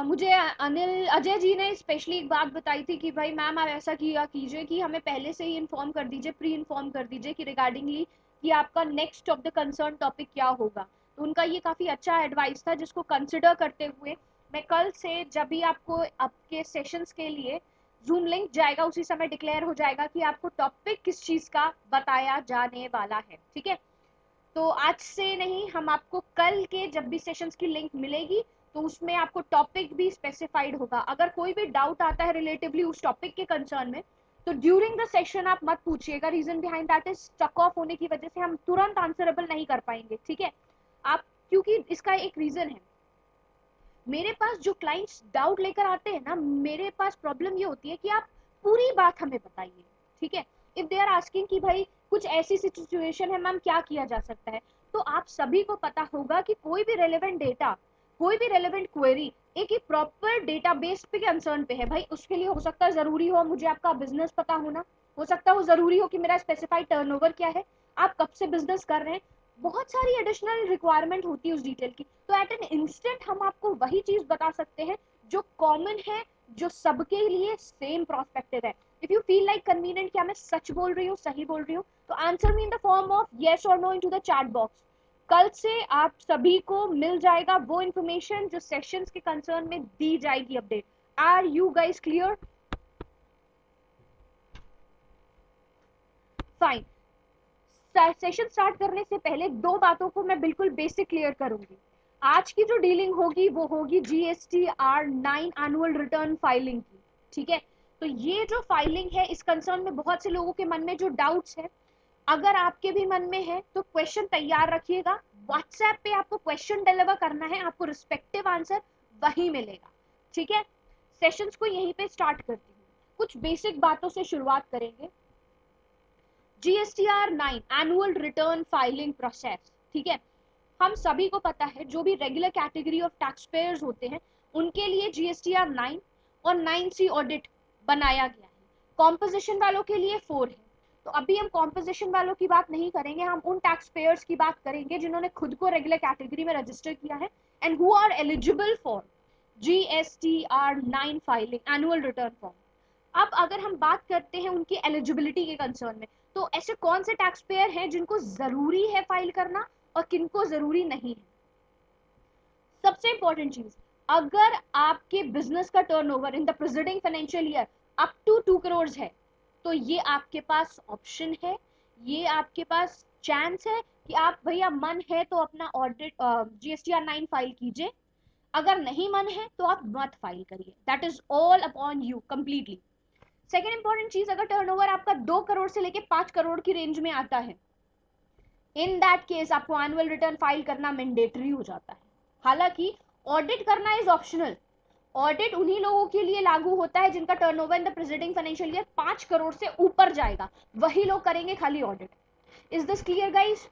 मुझे अजय जी ने स्पेशली एक बात बताई थी कि भाई मैम आप ऐसा किया कीजिए कि हमें पहले से ही इन्फॉर्म कर दीजिए, प्री इन्फॉर्म कर दीजिए कि रिगार्डिंगली कि आपका next of the concern topic क्या होगा। तो उनका ये काफी अच्छा एडवाइस था जिसको कंसिडर करते हुए मैं कल से जब भी आपको आपके सेशंस के लिए जूम लिंक जाएगा उसी समय डिक्लेयर हो जाएगा कि आपको टॉपिक किस चीज का बताया जाने वाला है। ठीक है, तो आज से नहीं, हम आपको कल के जब भी सेशंस की लिंक मिलेगी तो उसमें आपको टॉपिक भी स्पेसिफाइड होगा। अगर कोई भी डाउट आता है रिलेटिवली उस टॉपिक के कंसर्न में तो ड्यूरिंग द सेशन आप मत पूछिएगा। Reason behind that is stuck off होने की वजह से हम तुरंत आंसरेबल नहीं कर पाएंगे। ठीक है, आप, क्योंकि इसका एक रीजन है, मेरे पास जो क्लाइंट्स डाउट लेकर आते हैं ना, मेरे पास प्रॉब्लम ये होती है कि आप पूरी बात हमें बताइए। ठीक है, इफ दे आर आस्किंग कि भाई कुछ ऐसी सिचुएशन है मैम क्या किया जा सकता है, तो आप सभी को पता होगा कि कोई भी रेलेवेंट डेटा, कोई भी रेलेवेंट क्वेरी एक ही प्रॉपर डेटाबेस पे कंसर्न पे है। भाई उसके लिए हो सकता है जरूरी हो मुझे आपका बिजनेस पता होना, हो सकता है वो जरूरी हो कि मेरा स्पेसिफाइड टर्नओवर क्या है, आप कब से बिजनेस कर रहे हैं, बहुत सारी एडिशनल रिक्वायरमेंट होती है उस डिटेल की। तो एट एन इंस्टेंट हम आपको वही चीज बता सकते हैं जो कॉमन है, जो सबके लिए सेम प्रोस्पेक्टिव है। If you feel like convenient क्या मैं सच बोल रही हूँ, सही बोल रही हूँ, तो answer me in the form of yes और no into the chat box. कल से आप सभी को मिल जाएगा वो इंफॉर्मेशन जो सेशंस के कंसर्न में दी जाएगी update. Are you guys clear? Fine. Session start करने से पहले दो बातों को मैं बिल्कुल बेसिक क्लियर करूंगी। आज की जो डीलिंग होगी वो होगी GSTR 9 एनुअल रिटर्न फाइलिंग की। ठीक है, तो ये जो फाइलिंग है इस कंसर्न में बहुत से लोगों के मन में जो डाउट्स है, अगर आपके भी मन में है तो क्वेश्चन तैयार रखिएगा। व्हाट्सएप पे आपको क्वेश्चन डिलीवर करना है, आपको रिस्पेक्टिव आंसर वही मिलेगा। ठीक है, सेशंस को यहीं पे स्टार्ट करती हूँ, कुछ बेसिक बातों से शुरुआत करेंगे। GSTR 9 annual return filing process. ठीक है, हम सभी को पता है जो भी regular category of tax payers होते हैं उनके लिए GSTR 9 और 9C ऑडिट बनाया गया है। कॉम्पोजिशन वालों के लिए 4 है। तो अभी हम कॉम्पोजिशन वालों की बात नहीं करेंगे, हम उन टैक्स पेयर्स की बात करेंगे जिन्होंने खुद को रेगुलर कैटेगरी में रजिस्टर किया है and who are eligible for GSTR 9 filing annual return form. अब अगर हम बात करते हैं उनकी एलिजिबिलिटी के कंसर्न में, तो ऐसे कौन से टैक्स पेयर हैं जिनको जरूरी है फाइल करना और किनको जरूरी नहीं है। सबसे इंपॉर्टेंट चीज, अगर आपके बिजनेस का turnover in the preceding financial year up to 2 crore है तो ये आपके पास ऑप्शन है, ये आपके पास चांस है कि आप भैया मन है तो अपना ऑडिट GSTR 9 फाइल कीजिए, अगर नहीं मन है तो आप मत फाइल करिए। That is all upon you completely. Second important चीज, अगर टर्नओवर आपका 2 करोड़ से लेके 5 करोड़ की रेंज में आता है, इन दैट केस आपको एनुअल रिटर्न फाइल करना मैंडेटरी हो जाता है। हालांकि ऑडिट करना इज ऑप्शनल। ऑडिट उन्हीं लोगों के लिए लागू होता है जिनका turnover in the preceding financial year 5 crore से ऊपर जाएगा, वही लोग करेंगे खाली audit. Is this clear guys?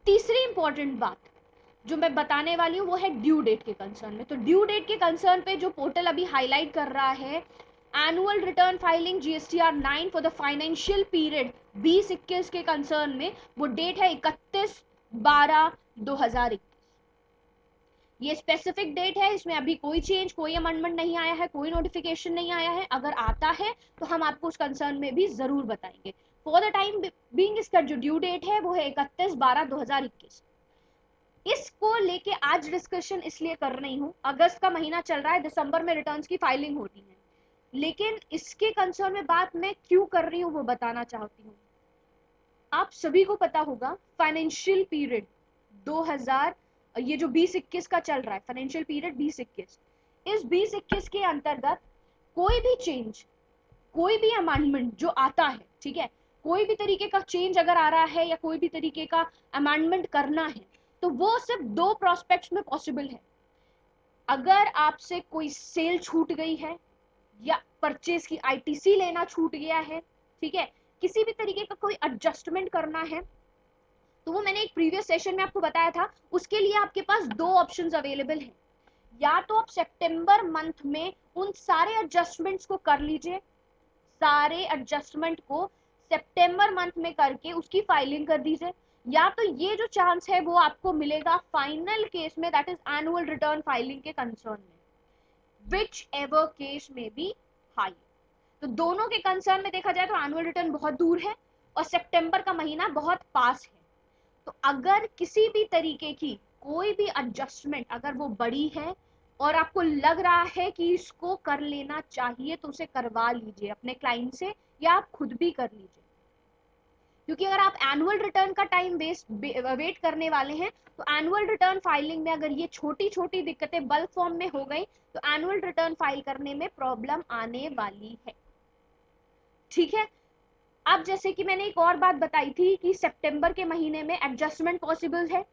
तीसरी इंपॉर्टेंट बात जो मैं बताने वाली हूँ वो है ड्यू डेट के कंसर्न में। तो ड्यू डेट के कंसर्न पे जो पोर्टल अभी हाईलाइट कर रहा है, annual return filing GSTR 9 for the financial period 2021 के कंसर्न में वो डेट है 31/12/2021। ये स्पेसिफिक डेट है, इसमें अभी कोई चेंज, कोई अमेंडमेंट नहीं आया है, कोई नोटिफिकेशन नहीं आया है। अगर आता है तो हम आपको उस कंसर्न में भी जरूर बताएंगे। फॉर द टाइम बीइंग इसका जो ड्यू डेट है वो है 31/12/2021। इसको लेके आज डिस्कशन इसलिए कर रही हूँ, अगस्त का महीना चल रहा है, दिसंबर में रिटर्न्स की फाइलिंग होती है, लेकिन इसके कंसर्न में बात मैं क्यों कर रही हूँ वो बताना चाहती हूँ। आप सभी को पता होगा फाइनेंशियल पीरियड 2000, ये जो 2021 का चल रहा है फाइनेंशियल पीरियड 2021, इस 2021 के अंतर्गत कोई भी चेंज, कोई भी अमेंडमेंट जो आता है, ठीक है, कोई भी तरीके का चेंज अगर आ रहा है या कोई भी तरीके का अमेंडमेंट करना है तो वो सिर्फ 2 प्रोस्पेक्ट्स में पॉसिबल है। अगर आपसे कोई सेल छूट गई है या परचेज की ITC लेना छूट गया है, ठीक है, किसी भी तरीके का कोई एडजस्टमेंट करना है, तो वो मैंने एक प्रीवियस सेशन में आपको बताया था, उसके लिए आपके पास 2 ऑप्शंस अवेलेबल हैं। या तो आप सितंबर मंथ में उन सारे एडजस्टमेंट्स को कर लीजिए, सारे एडजस्टमेंट को सितंबर मंथ में करके उसकी फाइलिंग कर दीजिए, या तो ये जो चांस है वो आपको मिलेगा फाइनल केस में, that is annual return filing के कंसर्न में। विच एवर केस में बी हाई। तो दोनों के कंसर्न में देखा जाए तो एनुअल रिटर्न बहुत दूर है और सितंबर का महीना बहुत पास है। तो अगर किसी भी तरीके की कोई भी एडजस्टमेंट अगर वो बड़ी है और आपको लग रहा है कि इसको कर लेना चाहिए तो उसे करवा लीजिए अपने क्लाइंट से, या आप खुद भी कर लीजिए। क्योंकि अगर आप एनुअल रिटर्न का टाइम वेट करने वाले हैं तो एनुअल रिटर्न फाइलिंग में अगर ये छोटी छोटी दिक्कतें बल्क फॉर्म में हो गई तो एनुअल रिटर्न फाइल करने में प्रॉब्लम आने वाली है। ठीक है। अब जैसे कि मैंने एक और बात बताई थी कि सितंबर के महीने में एडजस्टमेंट पॉसिबल है,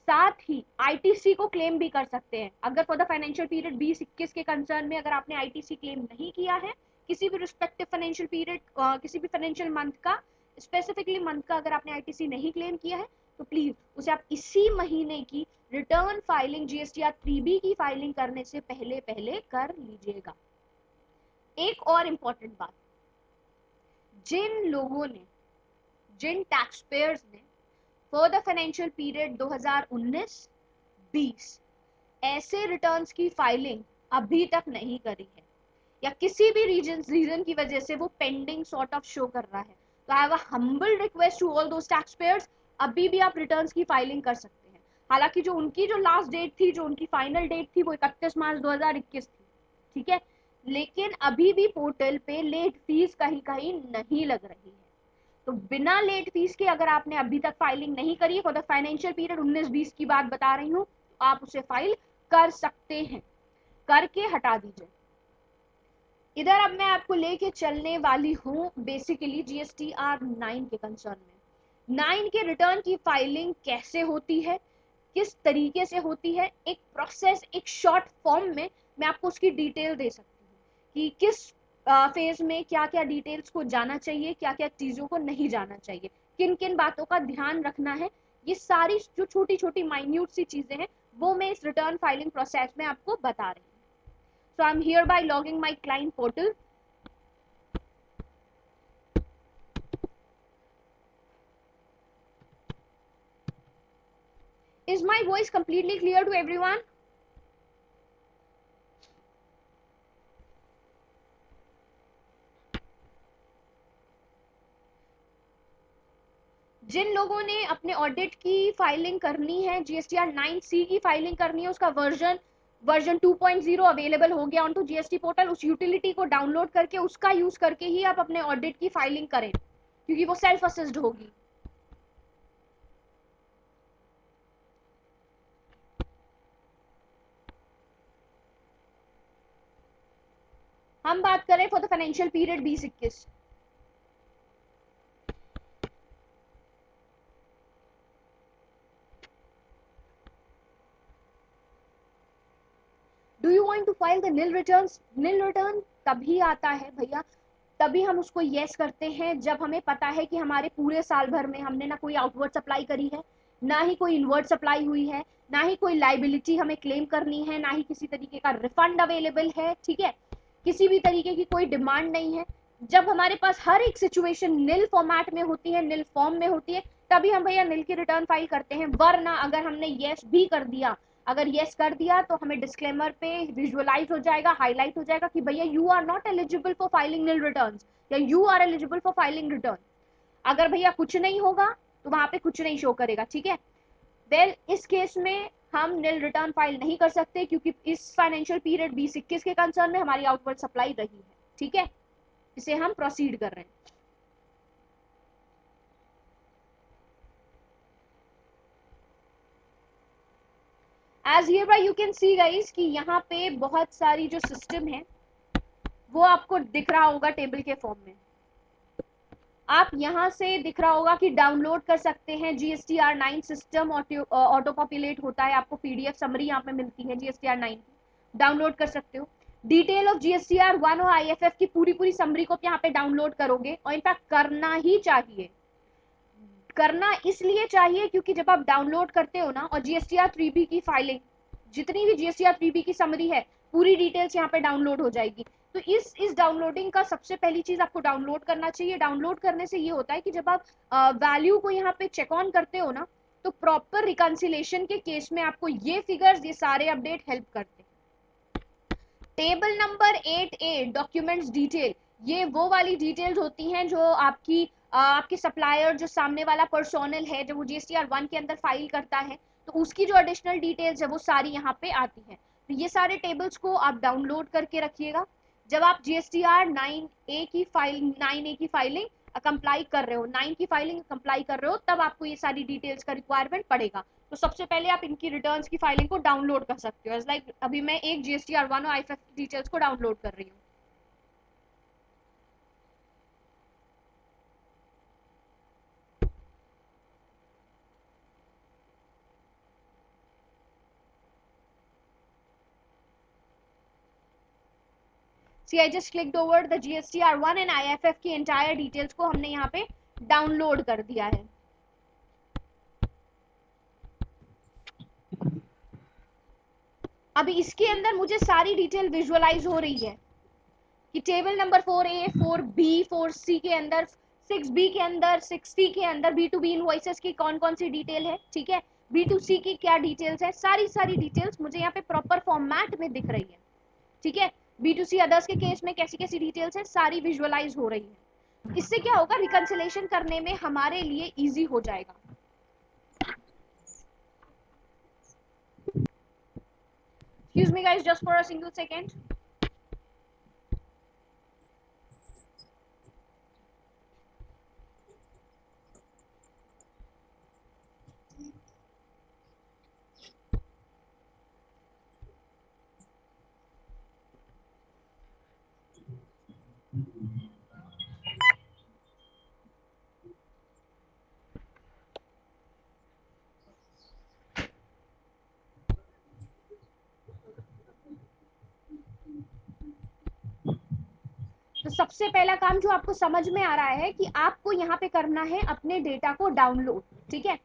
साथ ही आईटीसी को क्लेम भी कर सकते हैं। अगर फॉर द फाइनेंशियल पीरियड 20-21 के कंसर्न में अगर आपने आईटीसी क्लेम नहीं किया है किसी भी रिस्पेक्टिव फाइनेंशियल पीरियड, किसी भी फाइनेंशियल मंथ का, स्पेसिफिकली मंथ का अगर आपने आईटीसी नहीं क्लेम किया है तो प्लीज उसे आप इसी महीने की रिटर्न फाइलिंग जीएसटीआर 3B की फाइलिंग करने से पहले पहले कर लीजिएगा। एक और इंपॉर्टेंट बात, जिन लोगों ने, जिन टैक्स पेयर्स ने फॉर द फाइनेंशियल पीरियड 2019-20 ऐसे रिटर्न्स की फाइलिंग अभी तक नहीं करी है या किसी भी रीजन की वजह से वो पेंडिंग सॉर्ट ऑफ शो कर रहा है, तो I have a humble request to all those tax payers, अभी भी आप रिटर्न्स की फाइलिंग कर सकते हैं। हालांकि जो उनकी जो लास्ट डेट थी, जो उनकी फाइनल डेट थी वो 31 मार्च 2021 थी, ठीक है, लेकिन अभी भी पोर्टल पे लेट फीस कहीं कहीं नहीं लग रही है। तो बिना लेट फीस के अगर आपने अभी तक फाइलिंग नहीं करी है फॉर द फाइनेंशियल पीरियड 19-20 की बात बता रही हूँ, तो आप उसे फाइल कर सकते हैं, करके हटा दीजिए। इधर अब मैं आपको लेके चलने वाली हूँ बेसिकली जीएसटीआर 9 के कंसर्न में। 9 के रिटर्न की फाइलिंग कैसे होती है, किस तरीके से होती है, एक प्रोसेस, एक शॉर्ट फॉर्म में मैं आपको उसकी डिटेल दे सकती हूँ कि किस फेज में क्या क्या डिटेल्स को जाना चाहिए, क्या क्या चीजों को नहीं जाना चाहिए, किन किन बातों का ध्यान रखना है। ये सारी जो छोटी छोटी माइन्यूट सी चीजें हैं वो मैं इस रिटर्न फाइलिंग प्रोसेस में आपको बता रही हूँ। So I'm hereby logging my client portal. Is my voice completely clear to everyone? जिन लोगों ने अपने ऑडिट की फाइलिंग करनी है, जीएसटीआर 9C की फाइलिंग करनी है, उसका वर्जन 2.0 अवेलेबल हो गया ऑन टू जीएसटी पोर्टल। उस यूटिलिटी को डाउनलोड करके उसका यूज करके ही आप अपने ऑडिट की फाइलिंग करें, क्योंकि वो सेल्फ असिस्ड होगी। हम बात करें for the financial period 2021। Do you want to file the nil returns? Nil return तभी आता है भैया, तभी हम उसको यस करते हैं जब हमें पता है कि हमारे पूरे साल भर में हमने ना कोई आउटवर्ड सप्लाई करी है, ना ही कोई इनवर्ड सप्लाई हुई है, ना ही कोई लाइबिलिटी हमें क्लेम करनी है, ना ही किसी तरीके का रिफंड अवेलेबल है, ठीक है, किसी भी तरीके की कोई डिमांड नहीं है। जब हमारे पास हर एक सिचुएशन निल फॉर्मेट में होती है, निल फॉर्म में होती है, तभी हम भैया निल की रिटर्न फाइल करते हैं। वरना अगर हमने यस भी कर दिया, अगर यस कर दिया तो हमें डिस्क्लेमर पे विजुअलाइज हो जाएगा, हाईलाइट हो जाएगा कि भैया you are not eligible for filing nil returns या you are eligible for filing return. अगर भैया कुछ नहीं होगा तो वहां पे कुछ नहीं शो करेगा, ठीक है। वेल इस केस में हम निल रिटर्न फाइल नहीं कर सकते क्योंकि इस फाइनेंशियल पीरियड 2021 के कंसर्न में हमारी आउटवर्ड सप्लाई रही है, ठीक है, इसे हम प्रोसीड कर रहे हैं। As here by you can see guys कि यहाँ पे बहुत सारी जो सिस्टम है वो आपको दिख रहा होगा टेबल के फॉर्म में। आप यहाँ से दिख रहा होगा कि डाउनलोड कर सकते हैं जीएसटीआर 9 सिस्टम, ऑटो पॉपुलेट होता है, आपको पीडीएफ समरी यहाँ पे मिलती है जीएसटीआर 9 की, डाउनलोड कर सकते हो। डिटेल ऑफ जीएसटीआर 1 और आईएफएफ की पूरी पूरी समरी को यहाँ पे डाउनलोड करोगे, और इनफैक्ट करना ही चाहिए। करना इसलिए चाहिए क्योंकि जब आप डाउनलोड करते हो ना, और जीएसटीआर 3B की फाइलिंग, जितनी भी जीएसटीआर 3B की समरी है पूरी डिटेल्स यहाँ पे डाउनलोड हो जाएगी। तो इस डाउनलोडिंग का सबसे पहली चीज आपको डाउनलोड करना चाहिए। डाउनलोड करने से ये होता है कि जब आप वैल्यू को यहाँ पे चेक ऑन करते हो ना, तो प्रॉपर रिकंसिलेशन के केस में आपको ये फिगर्स, ये सारे अपडेट हेल्प करते हैं। Table number 8A documents detail, ये वो वाली डिटेल्स होती हैं जो आपके सप्लायर, जो सामने वाला पर्सोनल है, जब वो GSTR 1 के अंदर फाइल करता है तो उसकी जो एडिशनल डिटेल्स है वो सारी यहाँ पे आती हैं। तो ये सारे टेबल्स को आप डाउनलोड करके रखिएगा। जब आप GSTR 9A की फाइलिंग कंप्लाई कर रहे हो, 9 की फाइलिंग कंप्लाई कर रहे हो, तब आपको ये सारी डिटेल्स का रिक्वायरमेंट पड़ेगा। तो सबसे पहले आप इनकी रिटर्न्स की फाइलिंग को डाउनलोड कर सकते हो। एज लाइक अभी मैं एक GSTR 1 और IFF की डिटेल्स को डाउनलोड कर रही हूँ। See, I just clicked over the GSTR 1 and IFF की entire details को हमने यहाँ पे डाउनलोड कर दिया है। अभी इसके अंदर मुझे सारी डिटेल विजुअलाइज हो रही है कि table number 4A, 4B, 4C के अंदर, 6B के अंदर, 6C के अंदर B2B इनवॉइसेस की कौन कौन सी डिटेल है, ठीक है, B2C की क्या डिटेल्स है, सारी डिटेल्स मुझे यहाँ पे प्रॉपर फॉर्मेट में दिख रही है, ठीक है। B2C अदर्स के केस में कैसी कैसी डिटेल्स है सारी विजुअलाइज हो रही है। इससे क्या होगा, रिकंसिलेशन करने में हमारे लिए इजी हो जाएगा। Excuse me guys, just for a single second. तो सबसे पहला काम जो आपको समझ में आ रहा है कि आपको यहाँ पे करना है अपने डेटा को डाउनलोड, ठीक है।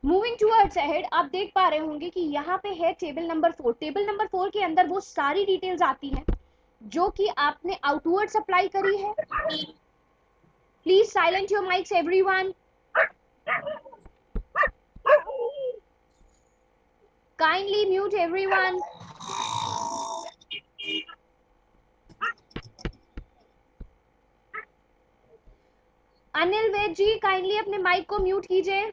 मूविंग टूवर्ड्स अहेड, आप देख पा रहे होंगे कि यहाँ पे है टेबल नंबर 4। टेबल नंबर 4 के अंदर वो सारी डिटेल्स आती हैं जो कि आपने आउटवर्ड सप्लाई करी है। Please silent your mics everyone, kindly mute everyone. Anil Vaid ji kindly अपने माइक को म्यूट कीजिए।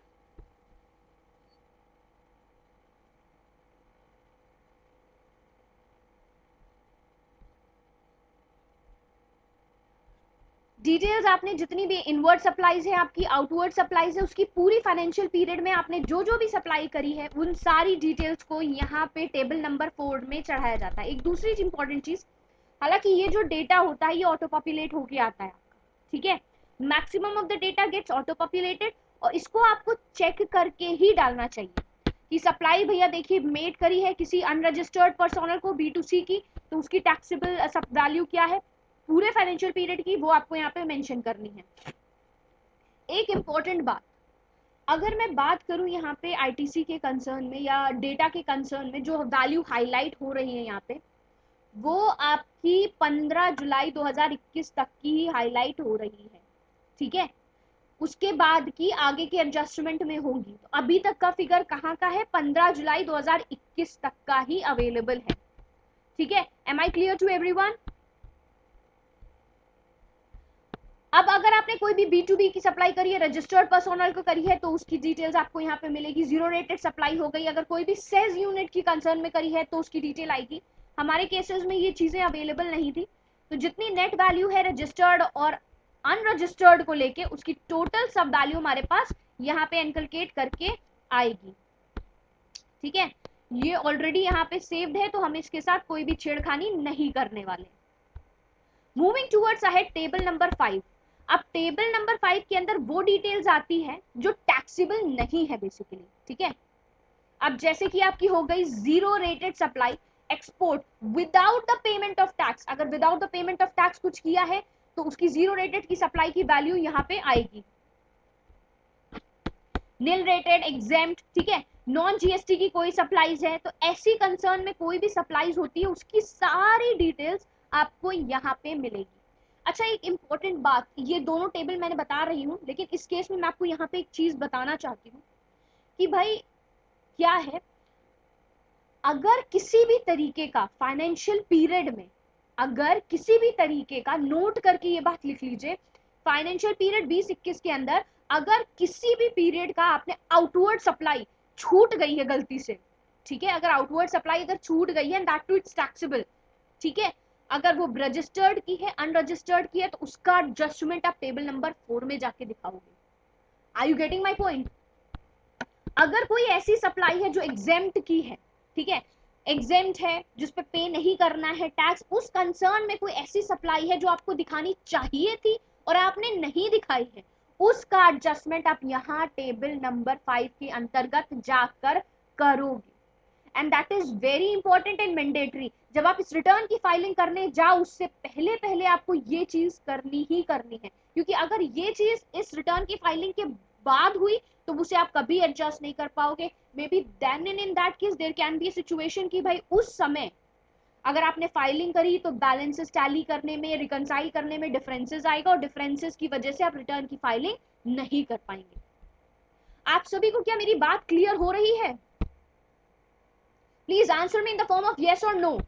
डिटेल्स आपने जितनी भी इनवर्ड सप्लाईज है, आपकी आउटवर्ड सप्लाईज है, उसकी पूरी फाइनेंशियल पीरियड में आपने जो जो भी सप्लाई करी है उन सारी डिटेल्स को यहाँ पे टेबल नंबर 4 में चढ़ाया जाता है। एक दूसरी इंपॉर्टेंट चीज, हालांकि ये जो डेटा होता है ये ऑटो पॉपुलेट होके आता है, ठीक है, maximum of the data gets auto populated, और इसको आपको चेक करके ही डालना चाहिए कि सप्लाई भैया देखिए मेड करी है किसी अनरजिस्टर्ड पर्सनल को B2C की, तो उसकी टैक्सेबल वैल्यू क्या है पूरे फाइनेंशियल पीरियड की, वो आपको यहाँ पे मेंशन करनी है। एक इंपॉर्टेंट बात, अगर मैं बात करूं यहाँ पे ITC के कंसर्न में या डेटा के कंसर्न में, जो वैल्यू हाईलाइट हो रही है यहाँ पे, वो आपकी 15 जुलाई 2021 तक की ही हाईलाइट हो रही है, ठीक है। उसके बाद की आगे के एडजस्टमेंट में होंगी। तो अभी तक का फिगर कहाँ का है, 15 जुलाई 2021 तक का ही अवेलेबल है, ठीक है। Am I clear to everyone? अब अगर आपने कोई भी B2B की सप्लाई करी है, रजिस्टर्ड पर्सोनल को करी है, तो उसकी डिटेल्स आपको यहाँ पे मिलेगी। जीरो रेटेड सप्लाई हो गई, अगर कोई भी सेल्स यूनिट की कंसर्न में करी है तो उसकी डिटेल आएगी। हमारे केसेस में ये चीजें अवेलेबल नहीं थी, तो जितनी नेट वैल्यू है रजिस्टर्ड और अनरजिस्टर्ड को लेके, उसकी टोटल सब वैल्यू हमारे पास यहाँ पे एनकलकेट करके आएगी, ठीक है। ये ऑलरेडी यहाँ पे सेव्ड है, तो हम इसके साथ कोई भी छेड़खानी नहीं करने वाले। Moving towards ahead table number 5। अब टेबल नंबर 5 के अंदर वो डिटेल्स आती है जो टैक्सेबल नहीं है बेसिकली, ठीक है। अब जैसे कि आपकी हो गई zero rated supply, export without the payment of tax, अगर without the payment of tax कुछ किया है तो उसकी जीरो रेटेड की सप्लाई की वैल्यू यहाँ पे आएगी, नील रेटेड, एग्जेम्प्ट, ठीक है, नॉन जीएसटी की कोई सप्लाईज है तो ऐसी कंसर्न में कोई भी सप्लाईज होती है उसकी सारी डिटेल्स आपको यहाँ पे मिलेगी। अच्छा, एक इंपॉर्टेंट बात, ये दोनों टेबल मैंने बता रही हूँ, लेकिन इस केस में मैं आपको यहाँ पे एक चीज बताना चाहती हूँ कि भाई क्या है, अगर किसी भी तरीके का फाइनेंशियल पीरियड में, अगर किसी भी तरीके का, नोट करके ये बात लिख लीजिए, फाइनेंशियल पीरियड 2021 के अंदर अगर किसी भी पीरियड का आपने आउटवर्ड सप्लाई छूट गई है गलती से, ठीक है, अगर आउटवर्ड सप्लाई अगर छूट गई है, दैट टू इट्स टैक्सेबल, ठीक है, अगर वो रजिस्टर्ड की है, अनरजिस्टर्ड की है, तो उसका एडजस्टमेंट आप टेबल नंबर 4 में जाके दिखाओगे। Are you getting my point? अगर कोई ऐसी सप्लाई है जो एग्जेम्प्ट की है, ठीक है, एग्जेम्प्ट है जिस पे पे नहीं करना है टैक्स, उस कंसर्न में कोई ऐसी सप्लाई है जो आपको दिखानी चाहिए थी और आपने नहीं दिखाई है, उसका एडजस्टमेंट आप यहाँ टेबल नंबर 5 के अंतर्गत जाकर करोगे। And that is very important and mandatory. जब आप इस रिटर्न की फाइलिंग करने जाओ उससे पहले पहले आपको ये चीज करनी ही करनी है, क्योंकि अगर ये चीज इस रिटर्न की फाइलिंग के बाद हुई तो उसे आप कभी एडजस्ट नहीं कर पाओगे। Maybe then and in that case there can be a situation कि भाई उस समय अगर आपने फाइलिंग करी तो बैलेंसेस टैली करने में, रिकंसाइल करने में डिफरेंसेस आएगा और डिफरेंसेस की वजह से आप रिटर्न की फाइलिंग नहीं कर पाएंगे। आप सभी को क्या मेरी बात क्लियर हो रही है? Please answer me in the form of yes or no.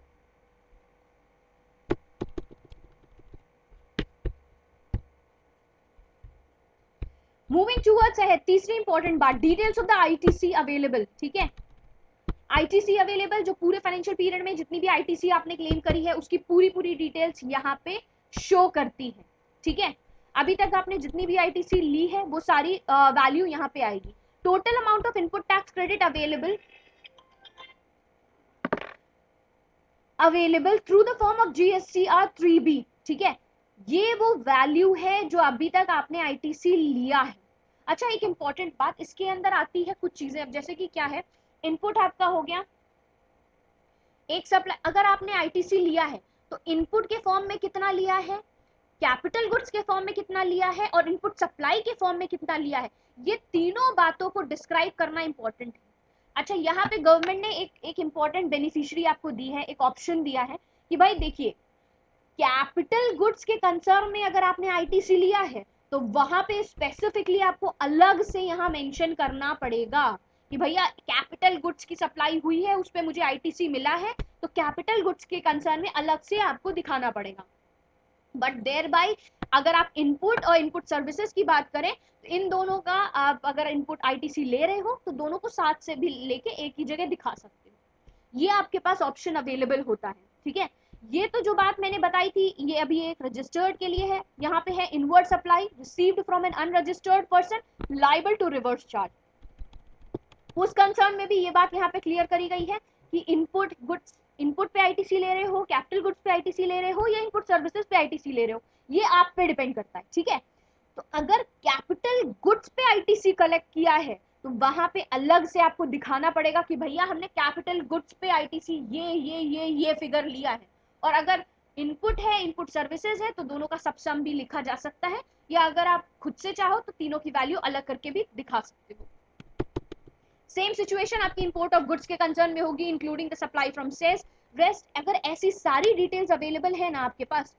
Moving towards ahead, तीसरी इंपॉर्टेंट बात, details of the ITC available, ठीक है, आईटीसी अवेलेबल, जो पूरे फाइनेंशियल पीरियड में जितनी भी आईटीसी आपने क्लेम करी है उसकी पूरी पूरी डिटेल्स यहाँ पे शो करती है, ठीक है, अभी तक आपने जितनी भी आईटीसी ली है वो सारी वैल्यू यहाँ पे आएगी। Total amount of input tax credit available through the form of GSTR 3B, ठीक है, ये वो वैल्यू है जो अभी तक आपने आईटीसी लिया है। अच्छा, एक इंपॉर्टेंट बात इसके अंदर आती है कुछ चीजें, अब जैसे कि क्या है, इनपुट आपका हो गया, एक सप्लाई, अगर आपने आईटीसी लिया है तो इनपुट के फॉर्म में कितना लिया है, कैपिटल गुड्स के फॉर्म में कितना लिया है और इनपुट सप्लाई के फॉर्म में कितना लिया है, ये तीनों बातों को डिस्क्राइब करना इंपॉर्टेंट है। अच्छा, यहाँ पे गवर्नमेंट ने एक इंपॉर्टेंट बेनिफिशियरी आपको दी है, एक ऑप्शन दिया है कि भाई देखिए, कैपिटल गुड्स के कंसर्न में अगर आपने आईटीसी लिया है तो वहां पे स्पेसिफिकली आपको अलग से यहाँ मेंशन करना पड़ेगा कि भैया कैपिटल गुड्स की सप्लाई हुई है, उस पे मुझे आईटीसी मिला है, तो कैपिटल गुड्स के कंसर्न में अलग से आपको दिखाना पड़ेगा। बट देयर बाय अगर आप इनपुट और इनपुट सर्विसेज की बात करें तो इन दोनों का आप अगर इनपुट आईटीसी ले रहे हो तो दोनों को साथ से भी लेके एक ही जगह दिखा सकते हो, ये आपके पास ऑप्शन अवेलेबल होता है, ठीक है। ये तो जो बात मैंने बताई थी ये अभी एक रजिस्टर्ड के लिए है, यहाँ पे है inward supply received from an unregistered person liable to reverse charge, उस कंसर्न में भी ये बात यहाँ पे क्लियर करी गई है कि इनपुट गुड्स, इनपुट पे आईटीसी ले रहे हो, कैपिटल गुड्स पे आईटीसी ले रहे हो या इनपुट सर्विसेज पे आईटीसी ले रहे हो, ये आप पे डिपेंड करता है, ठीक है। तो अगर कैपिटल गुड्स पे आईटीसी कलेक्ट किया है तो वहां पे अलग से आपको दिखाना पड़ेगा कि भैया हमने कैपिटल गुड्स पे आईटीसी ये फिगर लिया है, और अगर इनपुट है, इनपुट सर्विसेज है, तो दोनों का सब सम भी लिखा जा सकता है, या अगर आप खुद से चाहो तो तीनों की वैल्यू अलग करके भी दिखा सकते हो। सेम सिचुएशन आपकी इंपोर्ट ऑफ गुड्स के कंसर्न में होगी, including the supply from sales rest. अगर ऐसी सारी डिटेल्स अवेलेबल है ना आपके पास,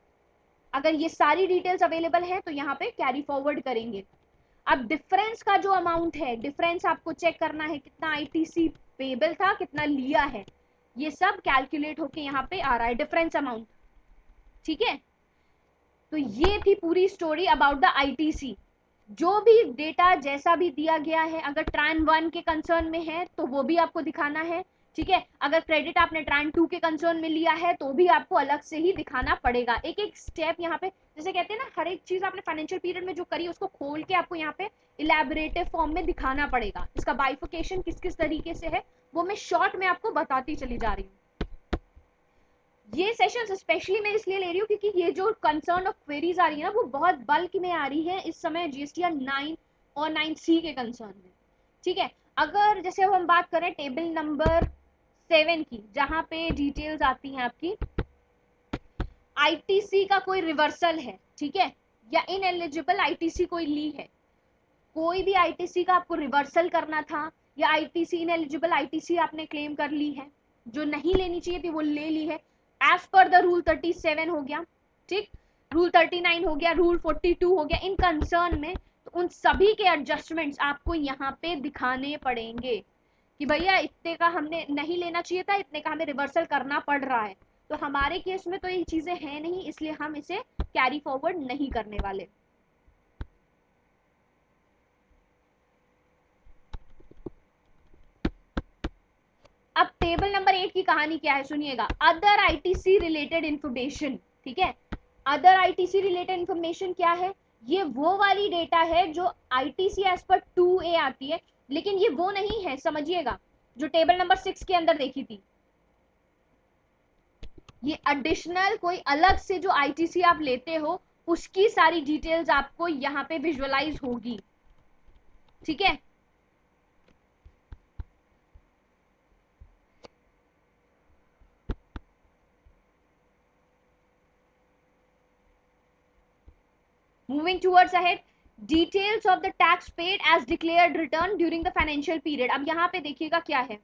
अगर ये सारी डिटेल्स अवेलेबल है तो यहाँ पे कैरी फॉरवर्ड करेंगे। अब डिफरेंस का जो अमाउंट है, डिफरेंस आपको चेक करना है, कितना आईटीसी पेबल था, कितना लिया है, ये सब कैलकुलेट होके यहाँ पे आ रहा है डिफरेंस अमाउंट, ठीक है। तो ये थी पूरी स्टोरी अबाउट द आईटीसी। जो भी डेटा जैसा भी दिया गया है, अगर ट्रान 1 के कंसर्न में है तो वो भी आपको दिखाना है, ठीक है। अगर क्रेडिट आपने ट्रान 2 के कंसर्न में लिया है तो भी आपको अलग से ही दिखाना पड़ेगा, एक एक स्टेप यहाँ पे, जैसे कहते हैं ना, हर एक चीज आपने फाइनेंशियल पीरियड में जो करी उसको खोल के आपको यहाँ पे इलेबोरेटिव फॉर्म में दिखाना पड़ेगा। इसका बाइफिकेशन किस किस तरीके से है वो मैं शॉर्ट में आपको बताती चली जा रही हूँ। ये सेशन स्पेशली मैं इसलिए ले रही हूँ क्योंकि ये जो कंसर्न ऑफ क्वेरीज आ रही है ना वो बहुत बल्क में आ रही है इस समय जीएसटीआर 9 और 9C के कंसर्न में, ठीक है। अगर जैसे अब हम बात करें टेबल नंबर 7 की, जहां पे डिटेल्स आती हैं आपकी आईटीसी का कोई रिवर्सल है, ठीक है, या इनएलिजिबल आईटीसी कोई ली है, कोई भी आईटीसी का आपको रिवर्सल करना था, या आईटीसी इनएलिजिबल आईटीसी आपने क्लेम कर ली है, जो नहीं लेनी चाहिए थी वो ले ली है, एज पर द रूल 37 हो गया, ठीक, रूल 39 हो गया, रूल 42 हो गया, इन कंसर्न में, तो उन सभी के एडजस्टमेंट्स आपको यहाँ पे दिखाने पड़ेंगे कि भैया इतने का हमने नहीं लेना चाहिए था, इतने का हमें रिवर्सल करना पड़ रहा है। तो हमारे केस में तो ये चीजें हैं नहीं, इसलिए हम इसे कैरी फॉरवर्ड नहीं करने वाले। अब टेबल नंबर 8 की कहानी क्या है सुनिएगा, अदर आईटीसी रिलेटेड इंफॉर्मेशन, ठीक है, अदर आईटीसी रिलेटेड इंफॉर्मेशन क्या है, ये वो वाली डेटा है जो आईटीसी एज पर 2A आती है, लेकिन ये वो नहीं है, समझिएगा, जो टेबल नंबर 6 के अंदर देखी थी, ये एडिशनल कोई अलग से जो आईटीसी आप लेते हो उसकी सारी डिटेल्स आपको यहाँ पे विजुअलाइज होगी, ठीक है। Moving towards ahead, details of the tax paid as declared return during the financial period। अब यहाँ पे देखिएगा क्या है,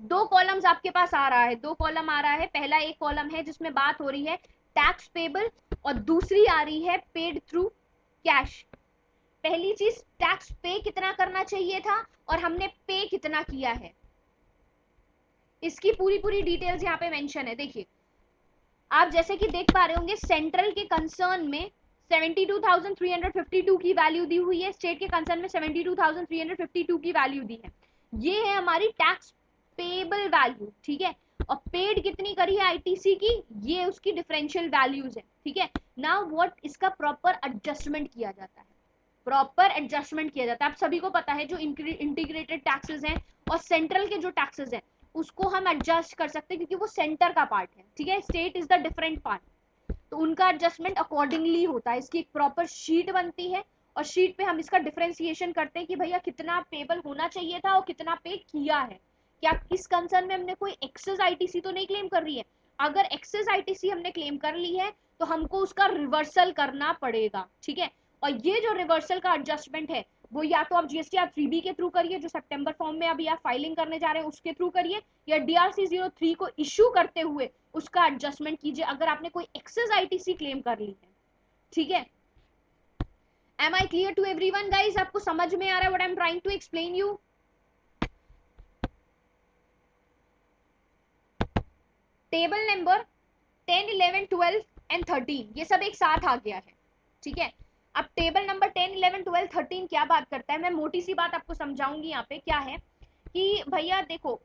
दो कॉलम्स आपके पास आ रहा है, दो कॉलम आ रहा है, पहला एक कॉलम है जिसमें बात हो रही है टैक्स पेबल, और दूसरी आ रही है पेड थ्रू कैश। पहली चीज टैक्स पे कितना करना चाहिए था और हमने पे कितना किया है, इसकी पूरी पूरी डिटेल्स यहाँ पे मेंशन है। देखिए आप जैसे कि देख पा रहे होंगे, सेंट्रल के कंसर्न में 72,352 की वैल्यू दी हुई है, स्टेट के कंसर्न में 72,352 की वैल्यू दी है, ये है हमारी टैक्स पेबल वैल्यू, ठीक है, और पेड कितनी करी है आईटीसी की, ये उसकी डिफरेंशियल वैल्यूज है, ठीक है। नाउ व्हाट, इसका प्रॉपर एडजस्टमेंट किया जाता है, प्रॉपर एडजस्टमेंट किया जाता है। आप सभी को पता है जो इंटीग्रेटेड टैक्सेस हैं और सेंट्रल के जो टैक्सेस हैं उसको हम एडजस्ट कर सकते हैं क्योंकि वो सेंटर का पार्ट है, ठीक है, state is the different part, तो उनका एडजस्टमेंट अकॉर्डिंगली होता है। इसकी एक प्रॉपर शीट बनती है और शीट पे हम इसका डिफरेंशिएशन करते हैं कि भैया कितना पेबल होना चाहिए था और कितना पे किया है, क्या इस कंसर्न में हमने कोई एक्सेस आईटीसी तो नहीं क्लेम कर रही है, अगर एक्सेस आईटीसी हमने क्लेम कर ली है तो हमको उसका रिवर्सल करना पड़ेगा, ठीक है। और ये जो रिवर्सल का एडजस्टमेंट है वो या तो आप जीएसटीआर 3B के थ्रू करिए, जो सितंबर फॉर्म में अभी आप फाइलिंग करने जा रहे हैं उसके थ्रू करिए, या डीआरसी 03 को इश्यू करते हुए उसका एडजस्टमेंट कीजिए अगर आपने कोई एक्सेस आईटीसी क्लेम कर ली है, ठीक है। Am I clear to everyone guys, आपको समझ में आ रहा है what I am trying to explain you. Table number 10, 11, 12 and 13 ये सब एक साथ आ गया है, ठीक है। अब टेबल नंबर 10, 11, 12, 13 क्या बात करता है, मैं मोटी सी बात आपको समझाऊंगी यहाँ पे, क्या है कि भैया देखो,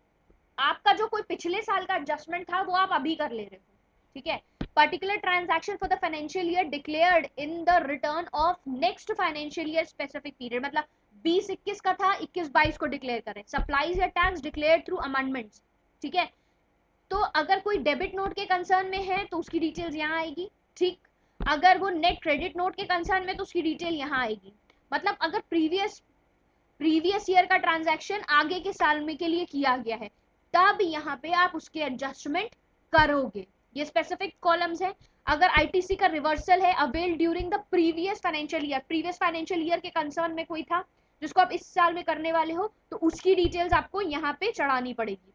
आपका जो कोई पिछले साल का एडजस्टमेंट था वो आप अभी कर ले रहे हो, ठीक है। Particular transaction for the financial year declared in the return of next financial year specific period, मतलब 20-21 का था, 21-22 को डिक्लेयर करें, सप्लाईज या टैक्स डिक्लेयर थ्रू अमेंडमेंट्स, ठीक है। तो अगर कोई डेबिट नोट के कंसर्न में है तो उसकी डिटेल्स यहाँ आएगी, ठीक, अगर वो नेट क्रेडिट नोट के कंसर्न में तो उसकी डिटेल यहाँ आएगी, मतलब अगर प्रीवियस ईयर का ट्रांजैक्शन आगे के साल में के लिए किया गया है तब यहाँ पे आप उसके एडजस्टमेंट करोगे, ये स्पेसिफिक कॉलम्स है। अगर आईटीसी का रिवर्सल है avail during the previous financial year के कंसर्न में कोई था जिसको आप इस साल में करने वाले हो तो उसकी डिटेल्स आपको यहाँ पे चढ़ानी पड़ेगी।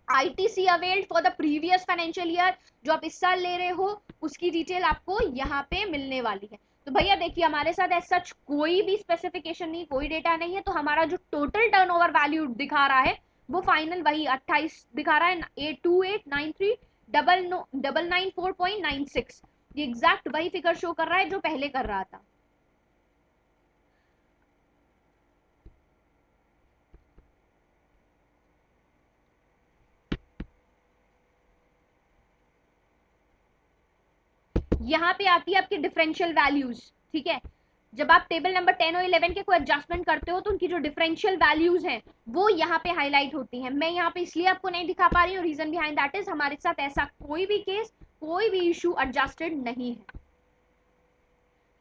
ITC availed for the previous financial year जो आप इस साल ले रहे हो उसकी डिटेल आपको यहाँ पे मिलने वाली है। तो भैया देखिए हमारे साथ ऐसा सच कोई भी स्पेसिफिकेशन नहीं, कोई डेटा नहीं है, तो हमारा जो टोटल टर्नओवर वैल्यू दिखा रहा है वो फाइनल वही 28 दिखा रहा है, 82893,994.96, ये एग्जैक्ट वही फिगर शो कर रहा है जो पहले कर रहा था। यहाँ पे आती है आपकी डिफरेंशियल वैल्यूज, ठीक है, जब आप टेबल नंबर 10 और 11 के कोई एडजस्टमेंट करते हो तो उनकी जो डिफरेंशियल वैल्यूज हैं वो यहाँ पे हाईलाइट होती हैं। मैं यहाँ पे इसलिए आपको नहीं दिखा पा रही हूँ, रीजन बिहाइंड दैट इज हमारे साथ ऐसा कोई भी केस, कोई भी इशू एडजस्टेड नहीं है,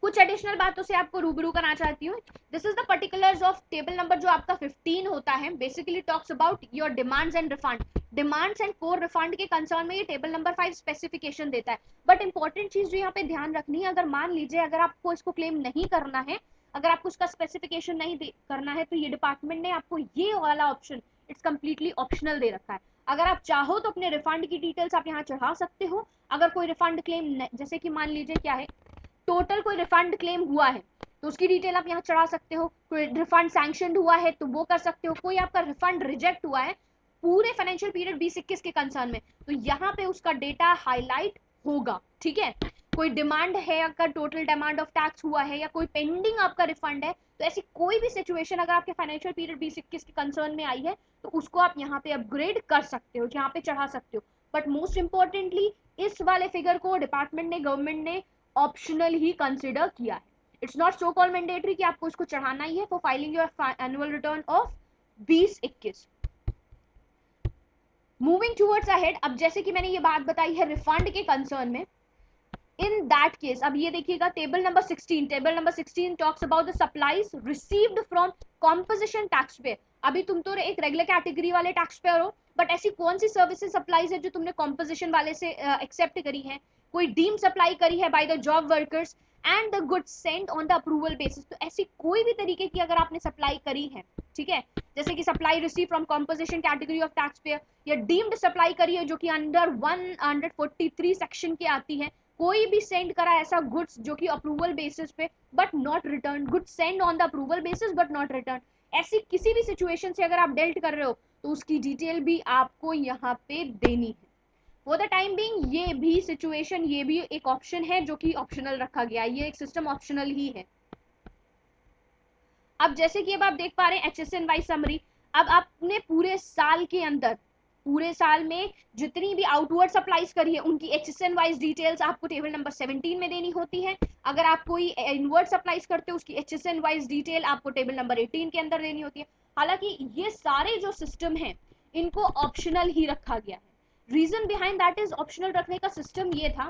कुछ एडिशनल बातों से आपको रूबरू करना चाहती हूँ। This is the particulars of table number जो आपका 15 होता है, basically talks about your demands and refund. Demands and core refund के कंसर्न में ये टेबल नंबर 5 स्पेसिफिकेशन देता है। बट इंपॉर्टेंट चीज जो यहाँ पे ध्यान रखनी है, अगर मान लीजिए अगर आपको इसको क्लेम नहीं करना है, अगर आपको उसका स्पेसिफिकेशन नहीं करना है, तो ये डिपार्टमेंट ने आपको ये वाला ऑप्शन इट्स कंप्लीटली ऑप्शनल दे रखा है। अगर आप चाहो तो अपने रिफंड की डिटेल्स आप यहाँ चढ़ा सकते हो। अगर कोई रिफंड क्लेम, जैसे कि मान लीजिए क्या है, टोटल कोई रिफंड क्लेम हुआ है तो उसकी डिटेल आप यहाँ चढ़ा सकते हो। कोई रिफंड सैंक्शन हुआ है तो वो कर सकते हो। कोई आपका रिफंड रिजेक्ट हुआ है पूरे फाइनेंशियल पीरियड 2021 के कंसर्न में, तो यहाँ पे उसका डेटा हाईलाइट होगा। ठीक है, कोई डिमांड है, अगर टोटल डिमांड ऑफ टैक्स हुआ है या कोई पेंडिंग आपका रिफंड है, तो ऐसी कोई भी सिचुएशन अगर आपके फाइनेंशियल पीरियड 2021 के कंसर्न में आई है तो उसको आप यहाँ पे अपग्रेड कर सकते हो, यहाँ पे चढ़ा सकते हो। बट मोस्ट इंपॉर्टेंटली इस वाले फिगर को डिपार्टमेंट ने, गवर्नमेंट ने ऑप्शनल ही कंसिडर किया है। It's not so call mandatory कि आपको इसको चढ़ाना ही है for filing your annual return of 2021। Moving towards ahead, अब जैसे कि मैंने ये बात बताई है रिफंड के कंसर्न में, इन दैट केस अब ये देखिएगा table number 16, table number 16 talks about the supplies received from composition tax payer. अभी तुम तो एक रेगुलर कैटेगरी वाले टैक्स पेयर हो, बट ऐसी कौन सी सर्विसेज सप्लाईज है जो तुमने कॉम्पोजिशन वाले से एक्सेप्ट करी है, कोई डीम सप्लाई करी है by the job workers and the goods Saint on the approval basis. तो ऐसी कोई भी तरीके की अगर आपने सप्लाई करी है, ठीक है, जैसे कि supply receive from composition category of tax payer या डीम्ड सप्लाई करी है जो कि अंडर 143 सेक्शन के आती है, कोई भी सेंड करा ऐसा गुड्स जो कि अप्रूवल बेसिस पे but not return, goods send on the approval basis but not return, ऐसी किसी भी सिचुएशन से अगर आप डेल्ट कर रहे हो तो उसकी डिटेल भी आपको यहाँ पे देनी है। फॉर द टाइम बीइंग ये भी सिचुएशन, ये भी एक ऑप्शन है जो कि ऑप्शनल रखा गया, ये एक सिस्टम ऑप्शनल ही है। अब जैसे कि अब आप देख पा रहे हैं HSN वाइज समरी, अब आपने पूरे साल के अंदर, पूरे साल में जितनी भी आउटवर्ड सप्लाईज करी है उनकी HSN वाइज डिटेल्स आपको टेबल नंबर 17 में देनी होती है। अगर आप कोई इनवर्ड सप्लाईज करते हो उसकी HSN वाइज डिटेल आपको टेबल नंबर 18 के अंदर देनी होती है। हालांकि ये सारे जो सिस्टम है इनको ऑप्शनल ही रखा गया है। Reason behind that is, optional रखने का सिस्टम ये था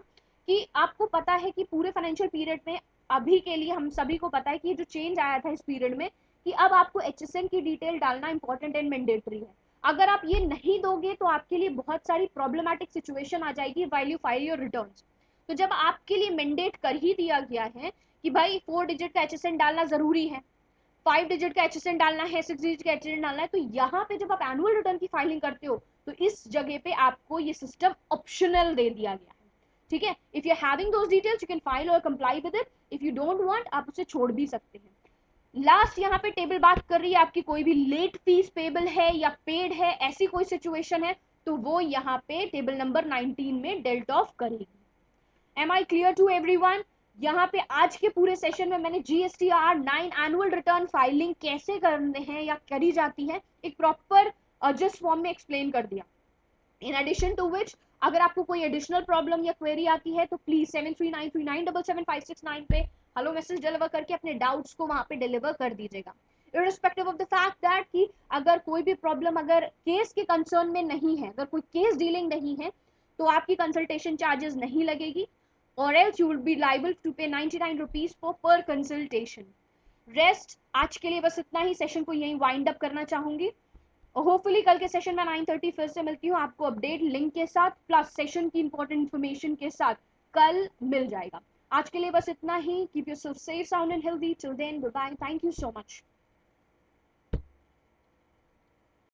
कि आपको पता है कि पूरे फाइनेंशियल पीरियड में अभी के लिए हम सभी को पता है कि जो चेंज आया था इस पीरियड में कि अब आपको HSN की डिटेल डालना इंपॉर्टेंट एंड मैंडेटरी है। अगर आप ये नहीं दोगे तो आपके लिए बहुत सारी प्रॉब्लमैटिक सिचुएशन आ जाएगी while you file your returns. तो जब आपके लिए मैंडेट कर ही दिया गया है कि भाई 4 डिजिट का HSN डालना जरूरी है, 5 डिजिट का HSN डालना है, 6 डिजिट का HSN डालना है, तो यहाँ पे जब आप एनुअल रिटर्न की फाइलिंग करते हो तो इस जगह पे आपको ये सिस्टम ऑप्शनल दे दिया गया है। ठीक है, if you having those details you can file or comply with it, if you don't want आप उसे छोड़ भी सकते हैं। लास्ट यहाँ पे टेबल बात कर रही है आपकी कोई भी लेट फीस पेबल है या पेड है, ऐसी कोई सिचुएशन है तो वो यहाँ पे टेबल नंबर 19 में डेल्ट ऑफ करेगी। Am I clear to everyone? यहाँ पे आज के पूरे सेशन में मैंने GSTR 9 एनुअल रिटर्न फाइलिंग कैसे करने हैं या करी जाती है एक प्रॉपर जस्ट फॉर्म में एक्सप्लेन कर दिया। इन एडिशन टू विच अगर आपको कोई एडिशनल प्रॉब्लम या क्वेरी आती है तो प्लीज 7393977569 पे हेलो मैसेज डिलीवर करके अपने डाउट्स को वहां पे डिलीवर कर दीजिएगा। Irrespective of the fact that कि अगर कोई भी प्रॉब्लम अगर केस के कंसर्न में नहीं है, अगर कोई केस डीलिंग नहीं है तो आपकी कंसल्टेशन चार्जेस नहीं लगेगी, और else you will be liable to pay 99 rupees for per consultation. Rest आज के लिए बस इतना ही, सेशन को यहीं वाइंड अप करना चाहूंगी। होपफुली कल के सेशन में 9:30 फिर से मिलती हूँ आपको अपडेट लिंक के साथ प्लस सेशन की इंपॉर्टेंट इंफॉर्मेशन के साथ कल मिल जाएगा। आज के लिए बस इतना ही। Keep yourself safe, sound and healthy. Till then, bye bye. Thank you so much.